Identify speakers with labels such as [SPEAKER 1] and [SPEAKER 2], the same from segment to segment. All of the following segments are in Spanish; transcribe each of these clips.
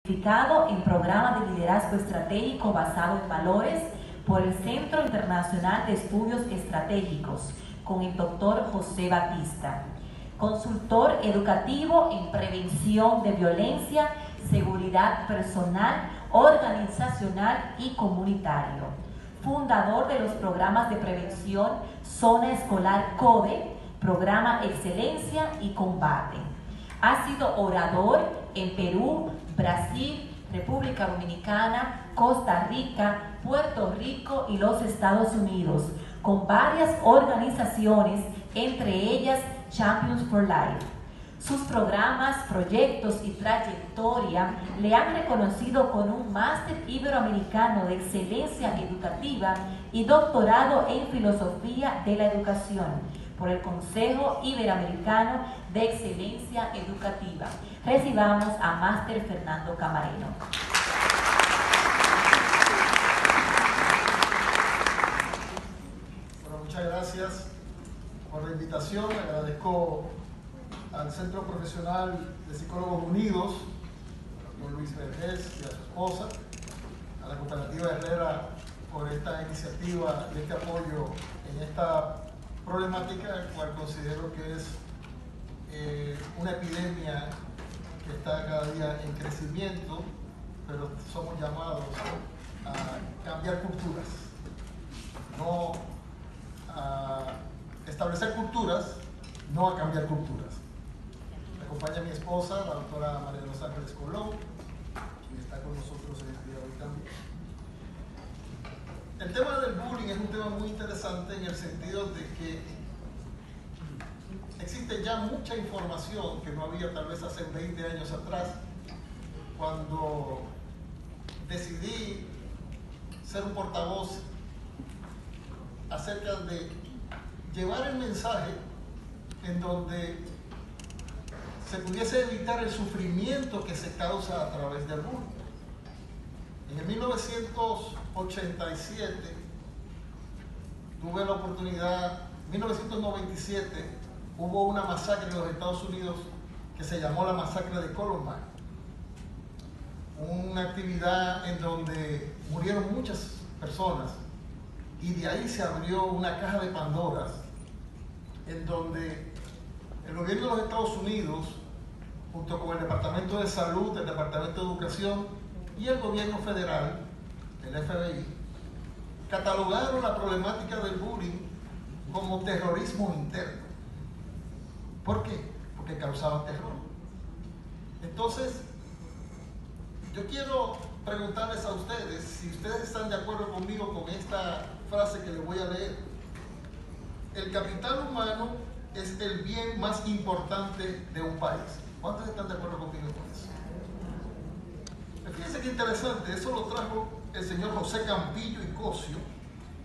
[SPEAKER 1] Certificado en programa de liderazgo estratégico basado en valores por el Centro Internacional de Estudios Estratégicos con el Dr. José Batista. Consultor educativo en prevención de violencia, seguridad personal, organizacional y comunitario. Fundador de los programas de prevención Zona Escolar CODE, Programa Excelencia y Combate. Ha sido orador en Perú, Brasil, República Dominicana, Costa Rica, Puerto Rico y los Estados Unidos, con varias organizaciones, entre ellas Champions for Life. Sus programas, proyectos y trayectoria le han reconocido con un máster iberoamericano de excelencia educativa y doctorado en filosofía de la educación por el Consejo Iberoamericano de Excelencia Educativa. Recibamos a Máster Fernando Camareno.
[SPEAKER 2] Bueno, muchas gracias por la invitación. Agradezco al Centro Profesional de Psicólogos Unidos, al doctor Luis Vergés y a su esposa, a la Cooperativa Herrera por esta iniciativa y este apoyo en esta problemática, cual considero que es una epidemia que está cada día en crecimiento, pero somos llamados a cambiar culturas, no a establecer culturas, no a cambiar culturas. Me acompaña mi esposa, la doctora María de los Ángeles Colón, quien está con nosotros en el día de hoy también. El tema del bullying es un tema muy interesante en el sentido de que existe ya mucha información que no había tal vez hace 20 años atrás, cuando decidí ser un portavoz acerca de llevar el mensaje en donde se pudiese evitar el sufrimiento que se causa a través del bullying. En el 1987 tuve la oportunidad, 1997 hubo una masacre en los Estados Unidos que se llamó la masacre de Columbine. Una actividad en donde murieron muchas personas y de ahí se abrió una caja de Pandoras en donde el gobierno de los Estados Unidos, junto con el Departamento de Salud, el Departamento de Educación y el gobierno federal, el FBI, catalogaron la problemática del bullying como terrorismo interno. ¿Por qué? Porque causaba terror. Entonces, yo quiero preguntarles a ustedes si ustedes están de acuerdo conmigo con esta frase que les voy a leer. El capital humano es el bien más importante de un país. ¿Cuántos están de acuerdo conmigo con eso? Fíjense qué interesante, eso lo trajo el señor José Campillo y Cosio,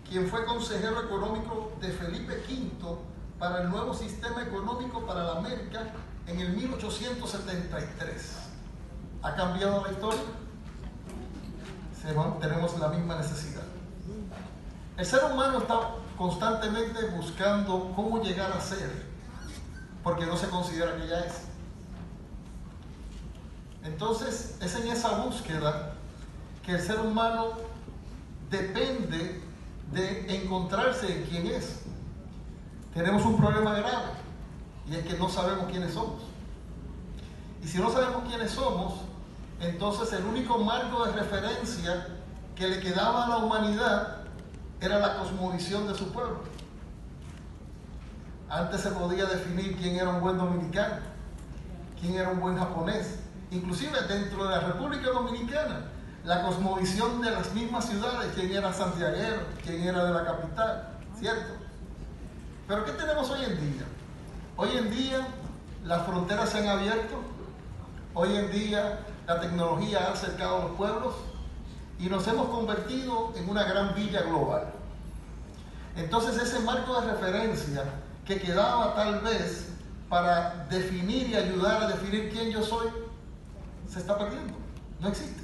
[SPEAKER 2] quien fue consejero económico de Felipe V para el nuevo sistema económico para la América en el 1873. ¿Ha cambiado la historia? Tenemos la misma necesidad. El ser humano está constantemente buscando cómo llegar a ser, porque no se considera que ya es. Entonces, es en esa búsqueda que el ser humano depende de encontrarse en quién es. Tenemos un problema grave, y es que no sabemos quiénes somos. Y si no sabemos quiénes somos, entonces el único marco de referencia que le quedaba a la humanidad era la cosmovisión de su pueblo. Antes se podía definir quién era un buen dominicano, quién era un buen japonés. Inclusive dentro de la República Dominicana, la cosmovisión de las mismas ciudades, quién era santiaguero, quién era de la capital, ¿cierto? Pero ¿qué tenemos hoy en día? Hoy en día las fronteras se han abierto, hoy en día la tecnología ha acercado a los pueblos y nos hemos convertido en una gran villa global. Entonces ese marco de referencia que quedaba tal vez para definir y ayudar a definir quién yo soy, se está perdiendo, no existe.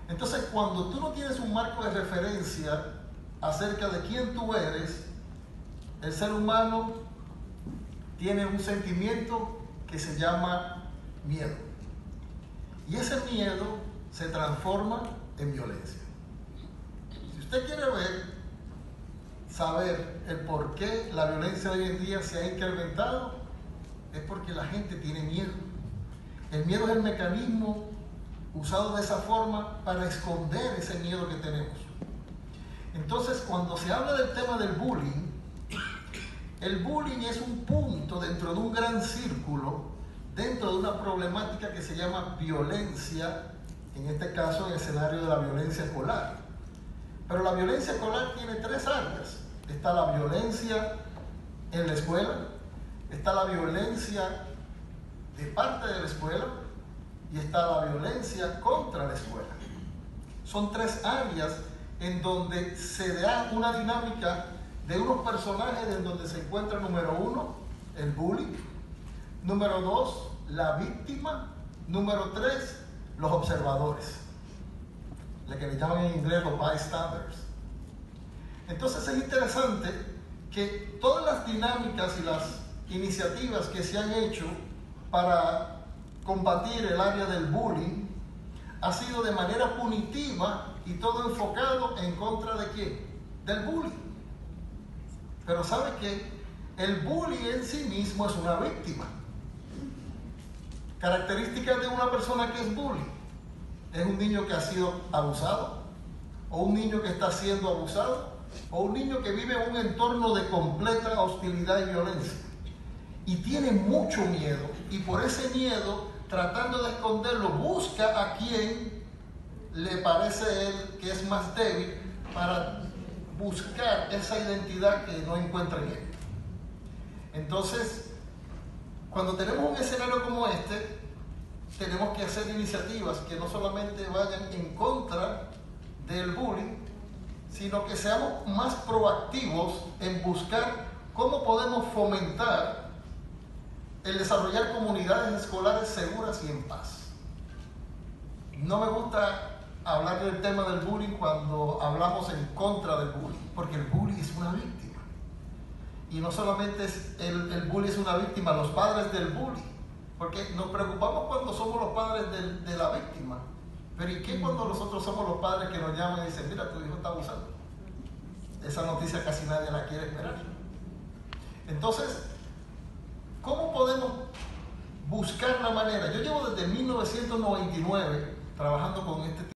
[SPEAKER 2] Entonces, cuando tú no tienes un marco de referencia acerca de quién tú eres, el ser humano tiene un sentimiento que se llama miedo. Y ese miedo se transforma en violencia. Si usted quiere saber el por qué la violencia hoy en día se ha incrementado, es porque la gente tiene miedo. El miedo es el mecanismo usado de esa forma para esconder ese miedo que tenemos. Entonces, cuando se habla del tema del bullying, el bullying es un punto dentro de un gran círculo, dentro de una problemática que se llama violencia, en este caso en el escenario de la violencia escolar. Pero la violencia escolar tiene tres áreas. Está la violencia en la escuela, está la violencia de parte de la escuela y está la violencia contra la escuela. Son tres áreas en donde se da una dinámica de unos personajes en donde se encuentra, número uno, el bullying, número dos, la víctima, número tres, los observadores, lo que le llaman en inglés los bystanders. Entonces es interesante que todas las dinámicas y las iniciativas que se han hecho para combatir el área del bullying ha sido de manera punitiva y todo enfocado en contra de ¿quién? Del bullying. Pero ¿sabe qué? El bullying en sí mismo es una víctima. Características de una persona que es bully: es un niño que ha sido abusado, o un niño que está siendo abusado, o un niño que vive en un entorno de completa hostilidad y violencia. Y tiene mucho miedo, y por ese miedo, tratando de esconderlo, busca a quien le parece él que es más débil para buscar esa identidad que no encuentra en él. Entonces, cuando tenemos un escenario como este, tenemos que hacer iniciativas que no solamente vayan en contra del bullying, sino que seamos más proactivos en buscar cómo podemos fomentar el desarrollar comunidades escolares seguras y en paz. No me gusta hablar del tema del bullying cuando hablamos en contra del bullying, porque el bullying es una víctima. Y no solamente el bullying es una víctima, los padres del bullying, porque nos preocupamos cuando somos los padres de la víctima. Pero ¿y qué cuando nosotros somos los padres que nos llaman y dicen, mira, tu hijo está abusando? Esa noticia casi nadie la quiere esperar. Entonces, ¿cómo podemos buscar la manera? Yo llevo desde 1999 trabajando con este tipo